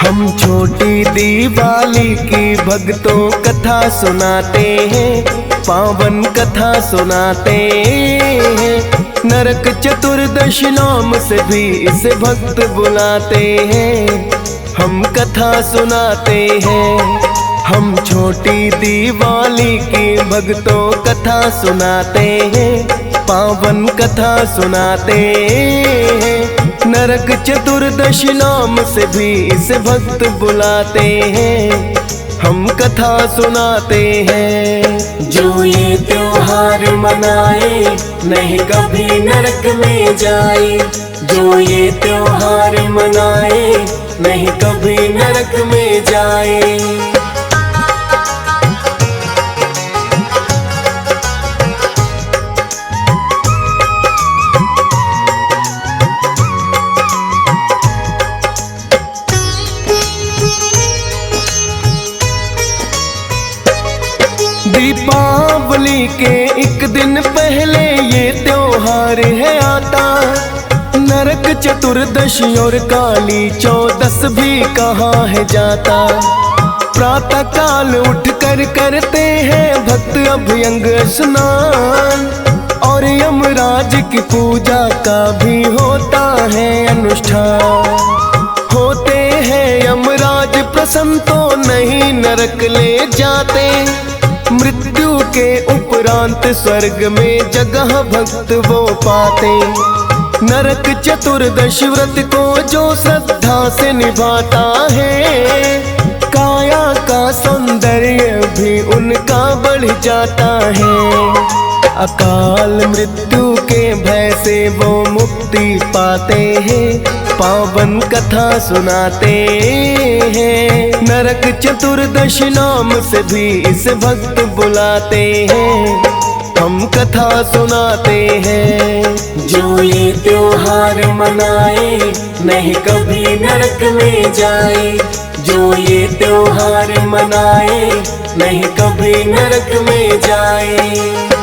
हम छोटी दिवाली की भक्तों कथा सुनाते हैं, पावन कथा सुनाते हैं। नरक चतुर्दशी नाम से भी इसे भक्त बुलाते हैं, हम कथा सुनाते हैं। हम छोटी दिवाली की भक्तों कथा सुनाते हैं, पावन कथा सुनाते हैं। नरक चतुर्दशी नाम से भी इसे भक्त बुलाते हैं, हम कथा सुनाते हैं। जो ये त्योहार मनाए नहीं कभी नरक में जाए, जो ये त्योहार मनाए नहीं कभी नरक में जाए। दीपावली के एक दिन पहले ये त्योहार है आता। नरक चतुर्दशी और काली चौदस भी कहाँ है जाता। प्रातः काल उठ कर करते हैं भक्त अभ्यंग स्नान, और यमराज की पूजा का भी होता है अनुष्ठान। होते हैं यमराज प्रसन्न तो नहीं नरक ले जाते, मृत्यु के उपरांत स्वर्ग में जगह भक्त वो पाते। नरक चतुर्दशी व्रत को जो श्रद्धा से निभाता है, काया का सौंदर्य भी उनका बढ़ जाता है। अकाल मृत्यु के भय से वो मुक्ति पाते हैं, पावन कथा सुनाते हैं। नरक चतुर्दशी नाम से भी इस भक्त बुलाते हैं, हम कथा सुनाते हैं। जो ये त्योहार मनाए नहीं कभी नरक में जाए, जो ये त्योहार मनाए नहीं कभी नरक में जाए।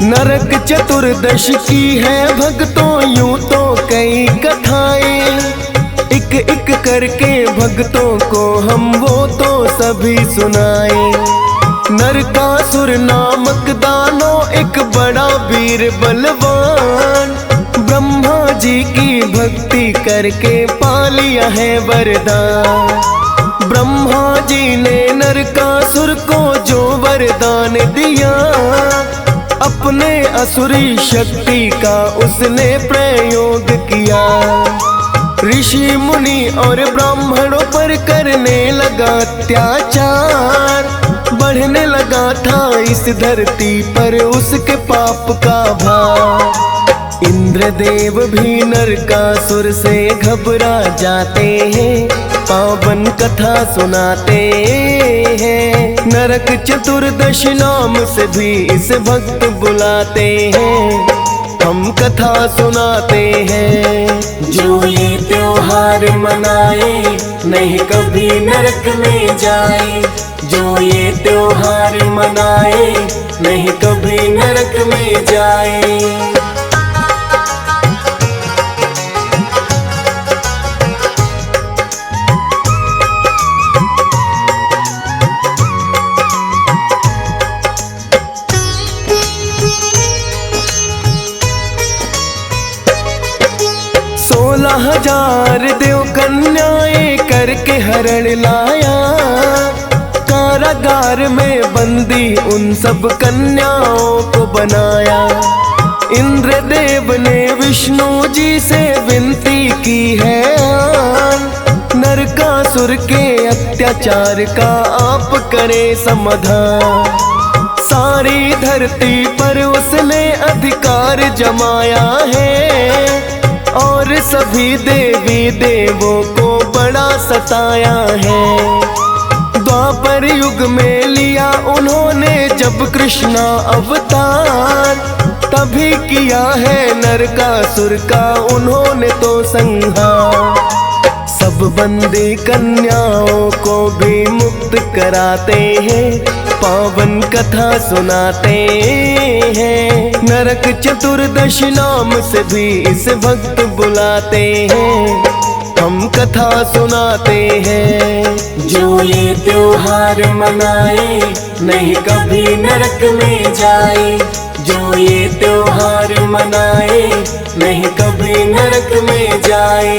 नरक चतुर्दशी की है भक्तों यूं तो कई कथाएं, एक एक करके भक्तों को हम वो तो सभी सुनाए। नरकासुर नामक दानव एक बड़ा वीर बलवान, ब्रह्मा जी की भक्ति करके पा लिया है वरदान। ब्रह्मा जी ने नरकासुर को जो वरदान दिया, अपने असुरी शक्ति का उसने प्रयोग किया। ऋषि मुनि और ब्राह्मणों पर करने लगा अत्याचार, बढ़ने लगा था इस धरती पर उसके पाप का भार। इंद्रदेव भी नरकासुर से घबरा जाते हैं, पावन कथा सुनाते हैं। नरक चतुर्दशी नाम से भी इस भक्त बुलाते हैं, हम कथा सुनाते हैं। जो ये त्योहार मनाए नहीं कभी नरक में जाए, जो ये त्योहार मनाए नहीं कभी नरक में जाए। हजार देव कन्याएं करके हरण लाया, कारागार में बंदी उन सब कन्याओं को बनाया। इंद्रदेव ने विष्णु जी से विनती की है, नरकासुर के अत्याचार का आप करें समाधान। सारी धरती पर उसने अधिकार जमाया है, और सभी देवी देवों को बड़ा सताया है। द्वापर युग में लिया उन्होंने जब कृष्णा अवतार, तभी किया है नरकासुर का उन्होंने तो संहार। बंदी कन्याओं को भी मुक्त कराते हैं, पावन कथा सुनाते हैं। नरक चतुर्दशी नाम से भी इस भक्त बुलाते हैं, हम कथा सुनाते हैं। जो ये त्योहार मनाए नहीं कभी नरक में जाए, जो ये त्योहार मनाए नहीं कभी नरक में जाए।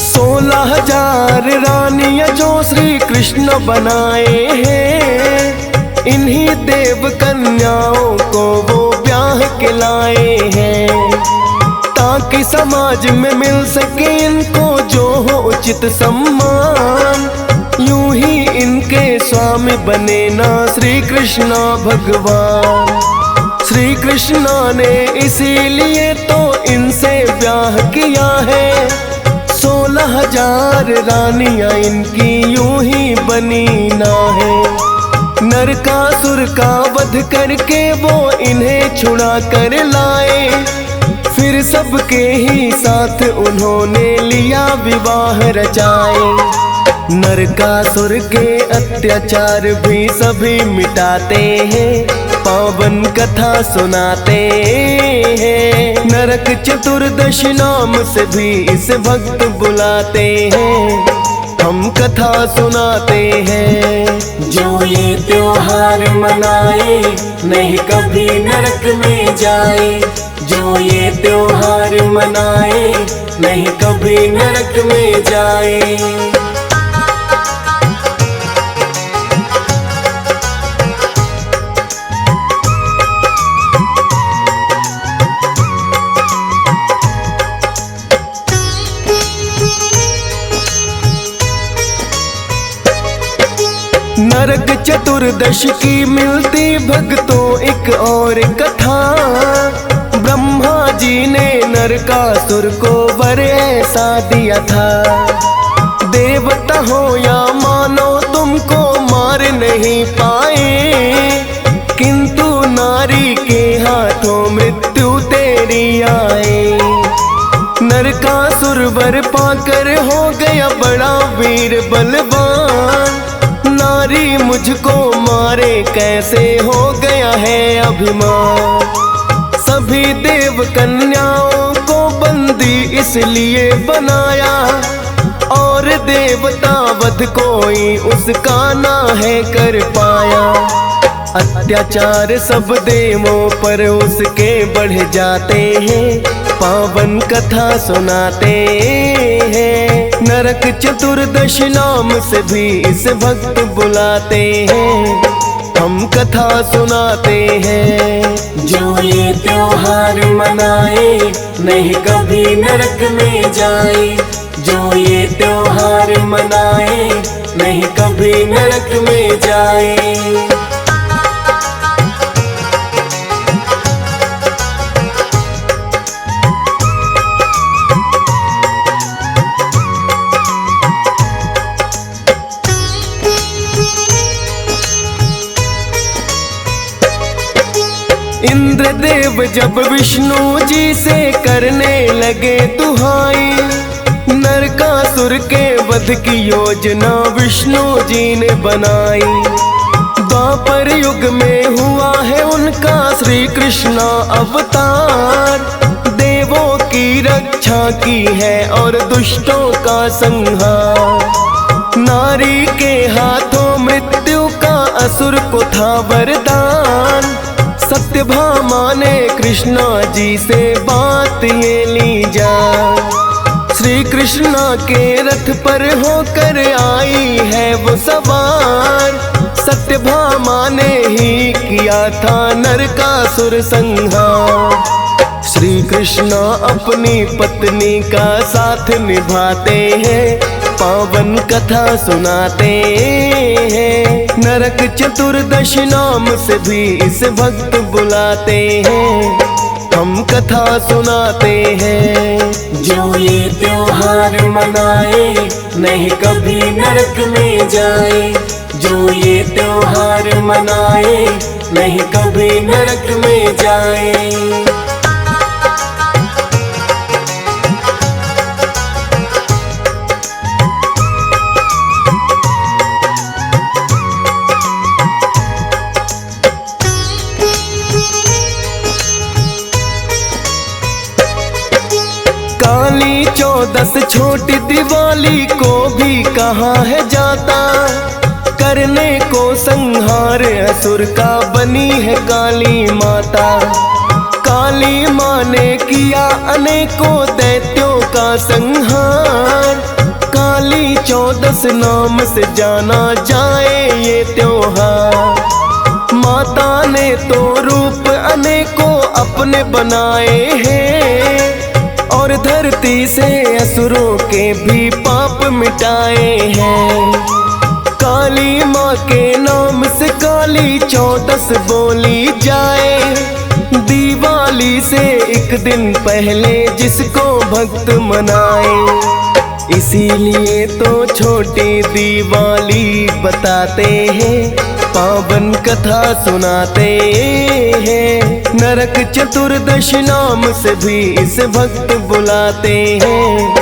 16,000 रानियां जो श्री कृष्ण बनाए हैं, इन्हीं देव कन्याओं को वो ब्याह के लाए हैं, ताकि समाज में मिल सके इनको जो हो उचित सम्मान। यूं ही इनके स्वामी बने ना श्री कृष्ण भगवान। श्री कृष्ण ने इसीलिए तो इनसे ब्याह किया है। 16,000 रानियां इनकी यूं ही बनी ना है। नरकासुर का वध करके वो इन्हें छुड़ा कर लाए, फिर सबके ही साथ उन्होंने लिया विवाह रचाए। नरकासुर के अत्याचार भी सभी मिटाते हैं, पावन कथा सुनाते हैं। नरक चतुर्दशी नाम से भी इस भक्त बुलाते हैं, हम कथा सुनाते हैं। जो ये त्योहार मनाए नहीं कभी नरक में जाए, जो ये त्योहार मनाए नहीं कभी नरक में जाए। नरक चतुर्दशी की मिलती भक्तों एक और कथा। ब्रह्मा जी ने नरकासुर को वर ऐसा दिया था, देवता हो या मानव तुमको मार नहीं पाए, किंतु नारी के हाथों मृत्यु तेरी आए। नरकासुर वर पाकर हो गया बड़ा वीर बलवान, नारी मुझको मारे कैसे हो गया है अभिमान। सभी देव कन्याओं को बंदी इसलिए बनाया, और देवता वध कोई उसका ना है कर पाया। अत्याचार सब देवों पर उसके बढ़ जाते हैं, पावन कथा सुनाते हैं। नरक चतुर्दशी नाम से भी इस भक्त बुलाते हैं, हम कथा सुनाते हैं। जो ये त्योहार मनाए नहीं कभी नरक में जाए, जो ये त्योहार मनाए नहीं कभी नरक में जाए। इंद्रदेव जब विष्णु जी से करने लगे दुहाई, नरकासुर के वध की योजना विष्णु जी ने बनाई। द्वापर युग में हुआ है उनका श्री कृष्ण अवतार, देवों की रक्षा की है और दुष्टों का संहार। नारी के हाथों मृत्यु का असुर को था वरदान, सत्यभामा ने कृष्णा जी से बात ये ली जा। श्री कृष्णा के रथ पर होकर आई है वो सवार, सत्यभामा ने ही किया था नरकासुर संहार। श्री कृष्णा अपनी पत्नी का साथ निभाते हैं, पावन कथा सुनाते हैं। नरक चतुर्दशी नाम से भी इस भक्त बुलाते हैं, हम कथा सुनाते हैं। जो ये त्योहार मनाए नहीं कभी नरक में जाए। जो ये त्योहार मनाए नहीं कभी नरक में जाए। काली चौदस छोटी दिवाली को भी कहा है जाता, करने को संहार असुर का बनी है काली माता। काली माँ ने किया अनेकों दैत्यों का संहार, काली चौदस नाम से जाना जाए ये त्योहार। माता ने तो रूप अनेकों अपने बनाए हैं, और धरती से असुरों के भी पाप मिटाए हैं। काली माँ के नाम से काली चौदस बोली जाए, दिवाली से एक दिन पहले जिसको भक्त मनाए। इसीलिए तो छोटी दिवाली बताते हैं, पावन कथा सुनाते हैं। नरक चतुर्दशी नाम से भी इस भक्त बुलाते हैं,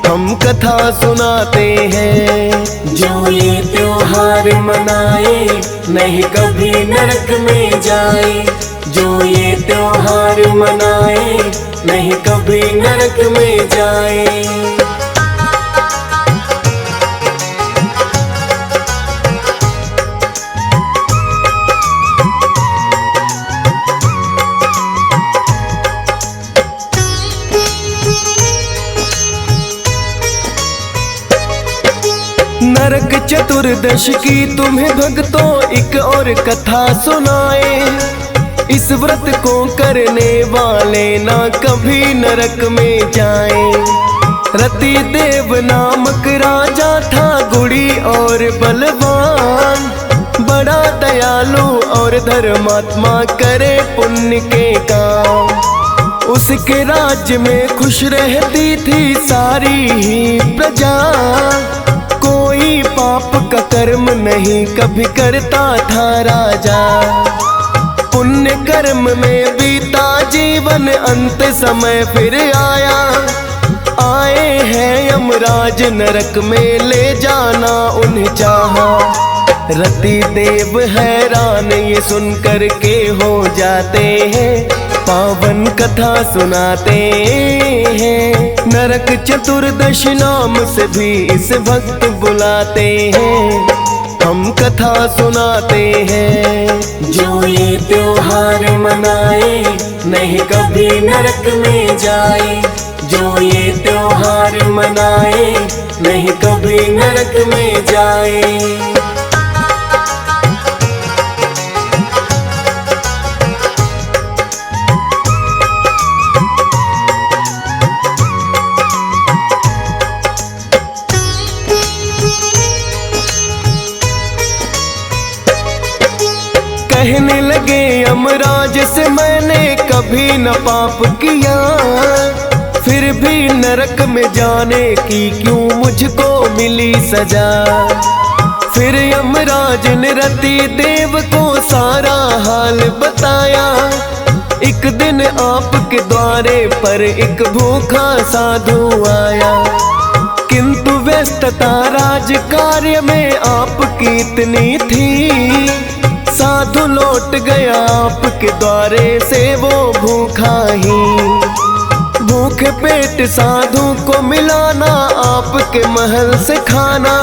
हम कथा सुनाते हैं। जो ये त्योहार मनाए नहीं कभी नरक में जाए। जो ये त्योहार मनाए नहीं कभी नरक में जाए। नरक चतुर्दशी की तुम्हें भक्तों एक और कथा सुनाए। इस व्रत को करने वाले ना कभी नरक में जाए। रति देव नामक राजा था गुड़ी और बलवान, बड़ा दयालु और धर्मात्मा, करे पुण्य के काम। उसके राज्य में खुश रहती थी सारी ही प्रजा, कोई पाप का कर्म नहीं कभी करता था राजा। पुण्य कर्म में बीता जीवन, अंत समय फिर आया। आए हैं यमराज नरक में ले जाना उन्हें चाहा। रति देव हैरान ये सुन कर के हो जाते हैं, पावन कथा सुनाते हैं। नरक चतुर्दशी नाम से भी इस भक्त बुलाते हैं, हम कथा सुनाते हैं। जो ये त्योहार मनाए नहीं कभी नरक में जाए। जो ये त्योहार मनाए नहीं कभी नरक में जाए। कहने लगे यमराज से मैंने कभी न पाप किया, फिर भी नरक में जाने की क्यों मुझको मिली सजा। फिर यमराज ने रति देव को सारा हाल बताया। एक दिन आपके द्वारे पर एक भूखा साधु आया, किंतु व्यस्तता राज कार्य में आपकी इतनी थी, साधु लौट गया आपके द्वारे से वो भूखा ही। भूखे पेट साधु को मिलाना आपके महल से खाना।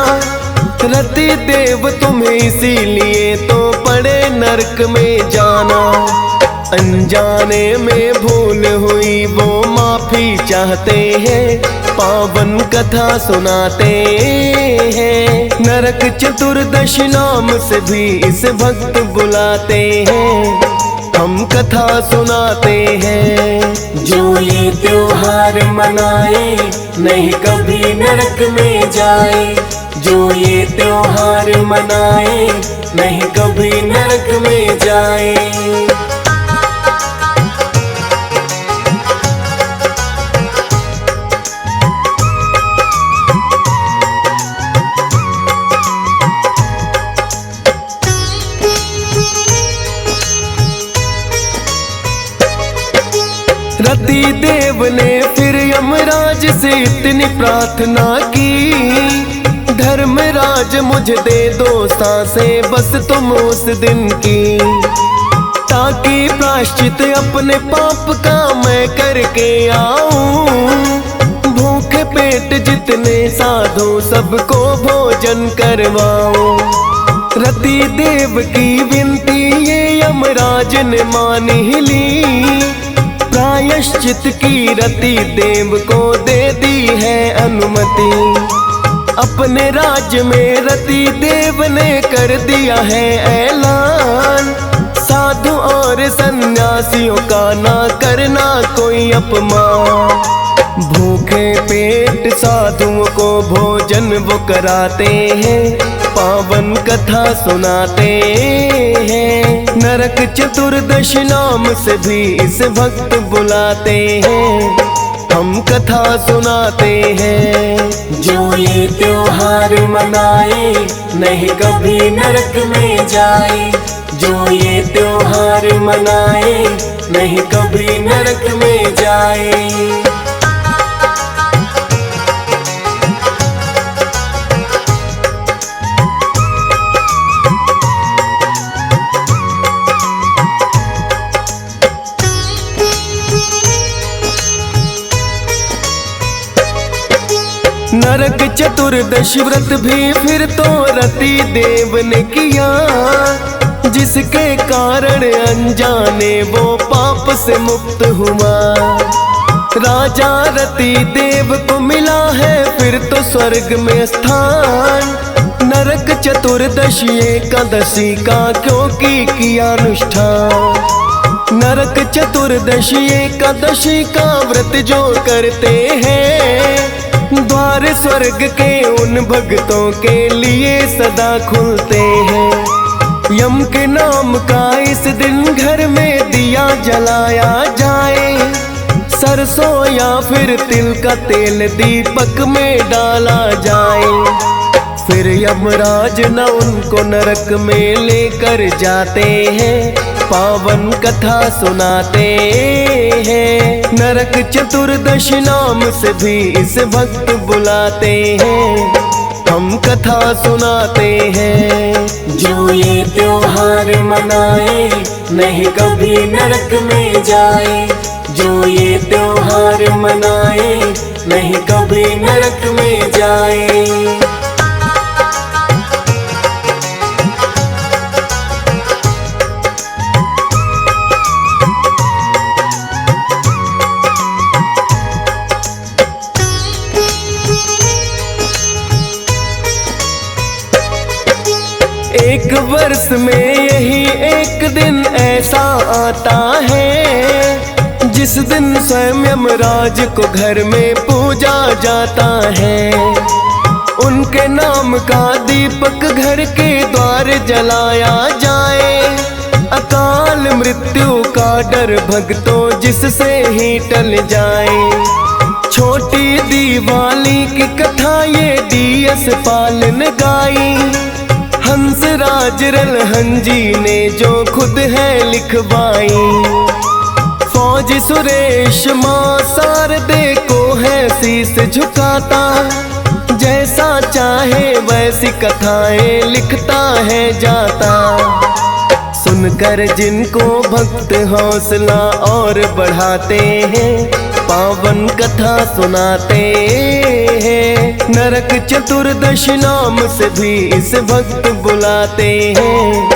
रति देव तुम्हें इसीलिए तो पड़े नरक में जाना। अनजाने में भूल हुई वो माफी चाहते हैं, पावन कथा सुनाते हैं। नरक चतुर्दशी नाम से भी इस भक्त बुलाते हैं, हम कथा सुनाते हैं। जो ये त्योहार मनाए नहीं कभी नरक में जाए। जो ये त्योहार मनाए नहीं कभी नरक में जाए। से इतनी प्रार्थना की, धर्मराज मुझे दे दो सांसें बस तुम उस दिन की, ताकि प्रायश्चित अपने पाप का मैं करके आऊं। भूखे पेट जितने साधु सबको भोजन करवाऊं। रति देव की विनती ये यमराज ने मान ही ली, प्रायश्चित की रति देव को दे दी है अनुमति। अपने राज्य में रति देव ने कर दिया है ऐलान, साधु और सन्यासियों का ना करना कोई अपमान। भूखे पेट साधुओं को भोजन वो कराते हैं, पावन कथा सुनाते हैं। नरक चतुर्दशी नाम से भी इस भक्त बुलाते हैं, हम कथा सुनाते हैं। जो ये त्योहार मनाए नहीं कभी नरक में जाए, जो ये त्योहार मनाए नहीं कभी नरक में जाए। नरक चतुर्दशी व्रत भी फिर तो रति देव ने किया, जिसके कारण अनजाने वो पाप से मुक्त हुआ। राजा रति देव को मिला है फिर तो स्वर्ग में स्थान, नरक चतुर्दशी एकादशी का क्योंकि किया अनुष्ठान। नरक चतुर्दशी एकादशी का व्रत जो करते हैं, द्वार स्वर्ग के उन भक्तों के लिए सदा खुलते हैं। यम के नाम का इस दिन घर में दिया जलाया जाए, सरसों या फिर तिल का तेल दीपक में डाला जाए। फिर यमराज न उनको नरक में लेकर जाते हैं, पावन कथा सुनाते हैं। नरक चतुर्दशी नाम से भी इस भक्त बुलाते हैं, हम कथा सुनाते हैं। जो ये त्योहार मनाए नहीं कभी नरक में जाए, जो ये त्योहार मनाए नहीं कभी नरक में जाए। एक वर्ष में यही एक दिन ऐसा आता है, जिस दिन स्वयं यमराज को घर में पूजा जाता है। उनके नाम का दीपक घर के द्वार जलाया जाए। अकाल मृत्यु का डर भक्तों जिससे ही टल जाए। छोटी दिवाली की कथा ये DS पाल ने गाई, हंसराज रलहन जी ने जो खुद है लिखवाई। फौजी सुरेश माँ शारदे को है शीस झुकाता, जैसा चाहे वैसी कथाएं लिखता है जाता। सुनकर जिनको भक्त हौसला और बढ़ाते हैं, पावन कथा सुनाते हैं। नरक चतुर्दशी नाम से भी इस भक्त बुलाते हैं,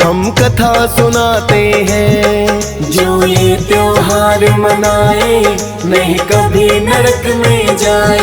हम कथा सुनाते हैं। जो ये त्योहार मनाए नहीं कभी नरक में जाए,